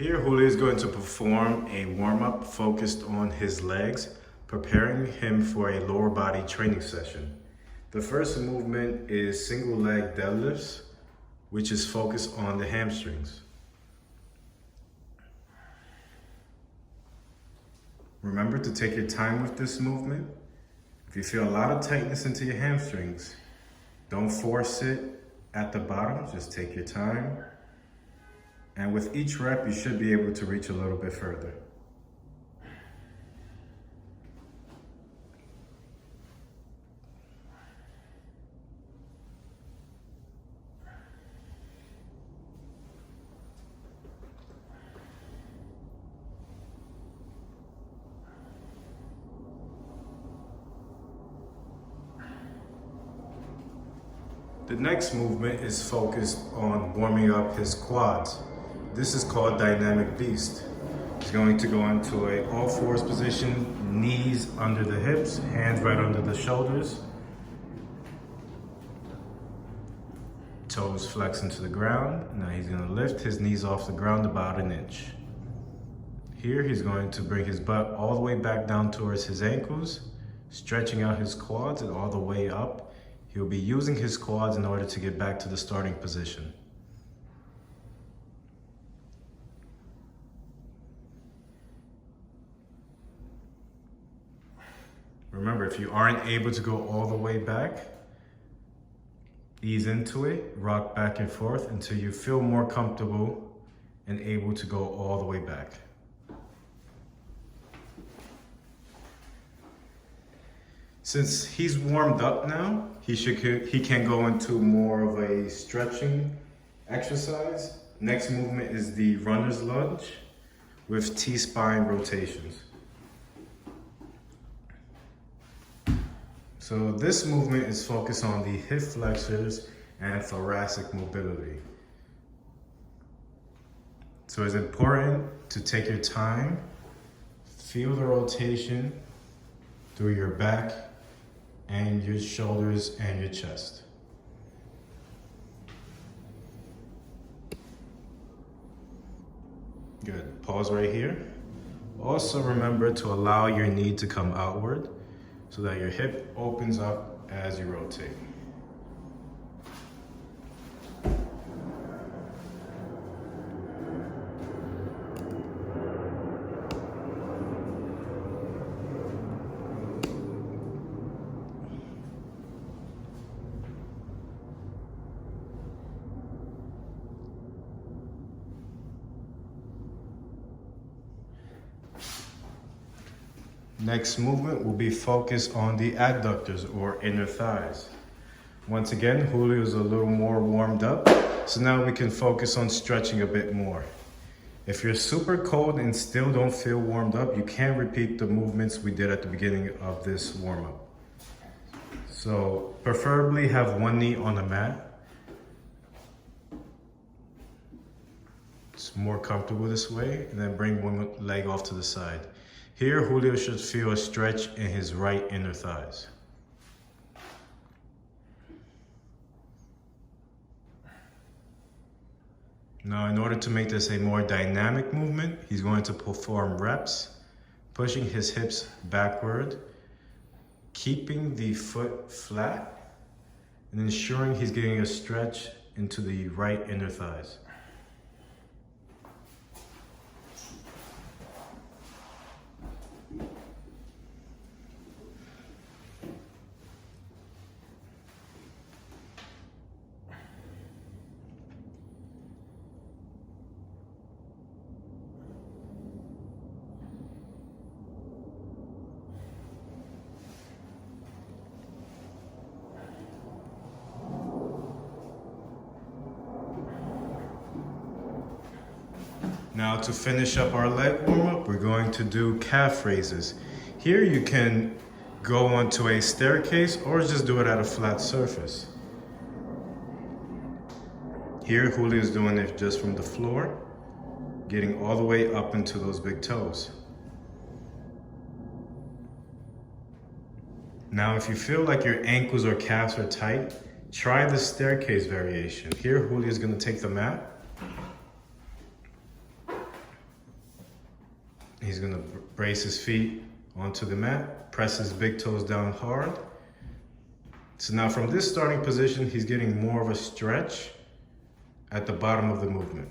Here, Julio is going to perform a warm-up focused on his legs, preparing him for a lower body training session. The first movement is single leg deadlifts, which is focused on the hamstrings. Remember to take your time with this movement. If you feel a lot of tightness into your hamstrings, don't force it at the bottom, just take your time. And with each rep, you should be able to reach a little bit further. The next movement is focused on warming up his quads. This is called dynamic beast. He's going to go into a all fours position, knees under the hips, hands right under the shoulders. Toes flex into the ground. Now he's going to lift his knees off the ground about an inch. Here he's going to bring his butt all the way back down towards his ankles, stretching out his quads and all the way up. He'll be using his quads in order to get back to the starting position. Remember, if you aren't able to go all the way back, ease into it, rock back and forth until you feel more comfortable and able to go all the way back. Since he's warmed up now, he can go into more of a stretching exercise. Next movement is the runner's lunge with T-spine rotations. So this movement is focused on the hip flexors and thoracic mobility. So it's important to take your time, feel the rotation through your back and your shoulders and your chest. Good, pause right here. Also remember to allow your knee to come outward so that your hip opens up as you rotate. Next movement will be focused on the adductors or inner thighs. Once again, Julio is a little more warmed up, so now we can focus on stretching a bit more. If you're super cold and still don't feel warmed up, you can repeat the movements we did at the beginning of this warm-up. So preferably have one knee on the mat. It's more comfortable this way, and then bring one leg off to the side. Here, Julio should feel a stretch in his right inner thighs. Now, in order to make this a more dynamic movement, he's going to perform reps, pushing his hips backward, keeping the foot flat, and ensuring he's getting a stretch into the right inner thighs. Now to finish up our leg warm-up, we're going to do calf raises. Here you can go onto a staircase or just do it at a flat surface. Here Julio is doing it just from the floor, getting all the way up into those big toes. Now if you feel like your ankles or calves are tight, try the staircase variation. Here Julio is going to take the mat, He's gonna brace his feet onto the mat, press his big toes down hard. So now from this starting position, he's getting more of a stretch at the bottom of the movement.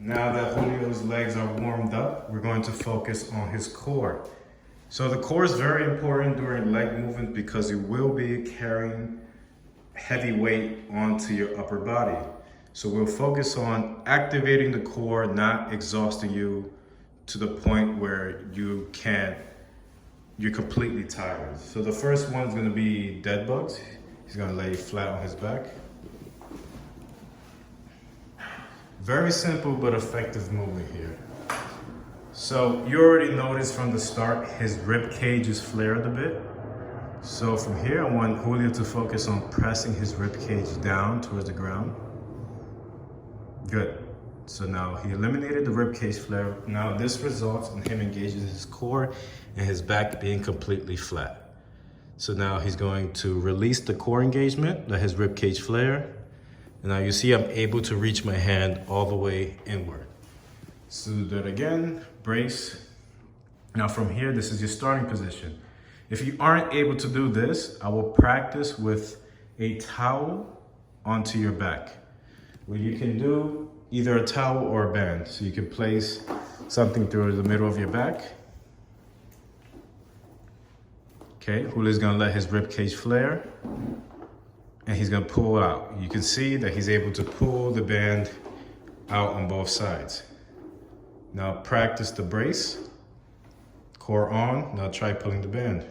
Now that Julio's legs are warmed up, we're going to focus on his core. So the core is very important during leg movement because you will be carrying heavy weight onto your upper body. So we'll focus on activating the core, not exhausting you to the point where you're completely tired. So the first one is going to be dead bugs. He's going to lay flat on his back. Very simple but effective movement here. So you already noticed from the start, his rib cage is flared a bit. So from here, I want Julio to focus on pressing his rib cage down towards the ground. Good. So now he eliminated the rib cage flare. Now this results in him engaging his core and his back being completely flat. So now he's going to release the core engagement, let his rib cage flare. And now you see I'm able to reach my hand all the way inward. So do that again, brace. Now from here, this is your starting position. If you aren't able to do this, I will practice with a towel onto your back. Where you can do either a towel or a band. So you can place something through the middle of your back. Okay, Julio's gonna let his rib cage flare. And he's gonna pull out. You can see that he's able to pull the band out on both sides. Now practice the brace, core on, now try pulling the band.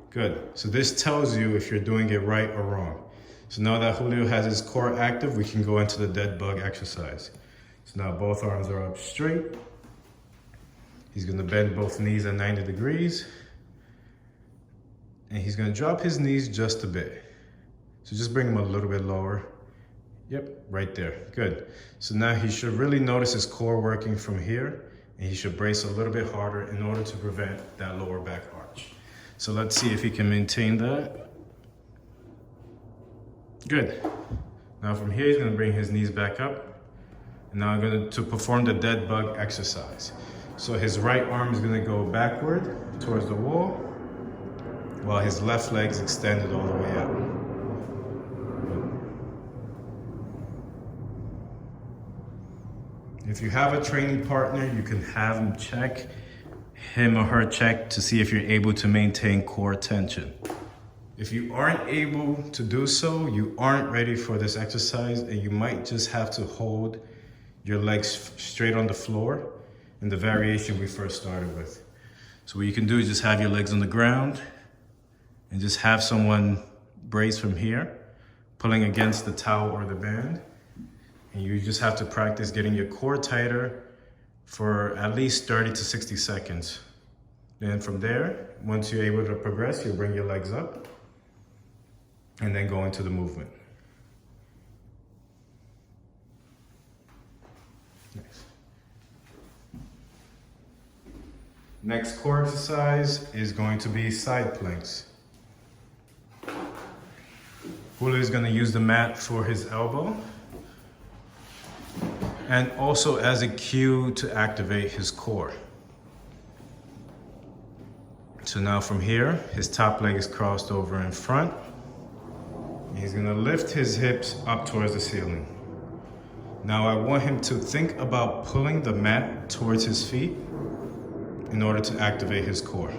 Good, so this tells you if you're doing it right or wrong. So now that Julio has his core active, we can go into the dead bug exercise. So now both arms are up straight. He's gonna bend both knees at 90 degrees. And he's gonna drop his knees just a bit. So just bring him a little bit lower. Yep, right there, good. So now he should really notice his core working from here, and he should brace a little bit harder in order to prevent that lower back arch. So let's see if he can maintain that. Good. Now from here, he's gonna bring his knees back up. And now I'm going to perform the dead bug exercise. So his right arm is gonna go backward towards the wall, while his left leg is extended all the way out. If you have a training partner, you can have him or her check to see if you're able to maintain core tension. If you aren't able to do so, you aren't ready for this exercise, and you might just have to hold your legs straight on the floor in the variation we first started with. So what you can do is just have your legs on the ground and just have someone brace from here, pulling against the towel or the band. And you just have to practice getting your core tighter for at least 30 to 60 seconds. Then from there, once you're able to progress, you'll bring your legs up and then go into the movement. Next core exercise is going to be side planks. Julio is going to use the mat for his elbow, and also as a cue to activate his core. So now from here, his top leg is crossed over in front. He's gonna lift his hips up towards the ceiling. Now I want him to think about pulling the mat towards his feet in order to activate his core.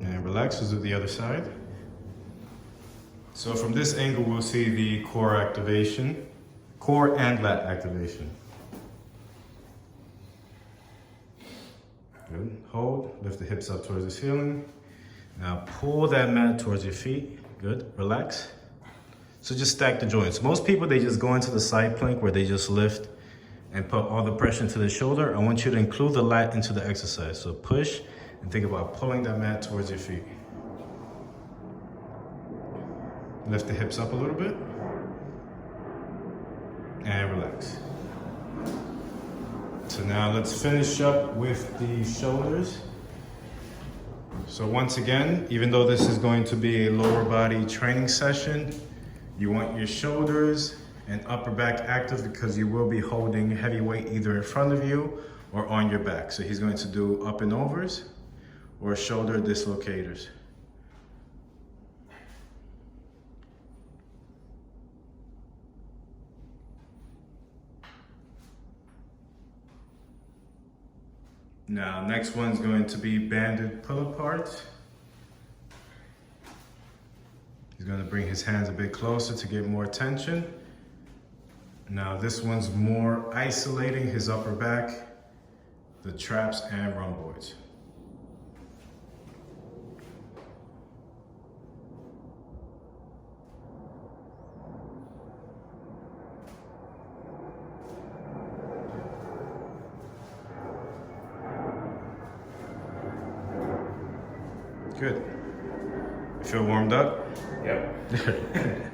And relax, let's do the other side. So from this angle, we'll see the core activation, core and lat activation. Good, hold, lift the hips up towards the ceiling. Now pull that mat towards your feet. Good, relax. So just stack the joints. Most people, they just go into the side plank where they just lift and put all the pressure into the shoulder. I want you to include the lat into the exercise. So push and think about pulling that mat towards your feet. Lift the hips up a little bit. And relax. So now let's finish up with the shoulders. So once again, even though this is going to be a lower body training session, you want your shoulders and upper back active because you will be holding heavy weight either in front of you or on your back. So he's going to do up and overs or shoulder dislocators. Now, next one's going to be banded pull-aparts. He's going to bring his hands a bit closer to get more tension. Now, this one's more isolating his upper back, the traps and rhomboids. Good. You feel warmed up? Yep.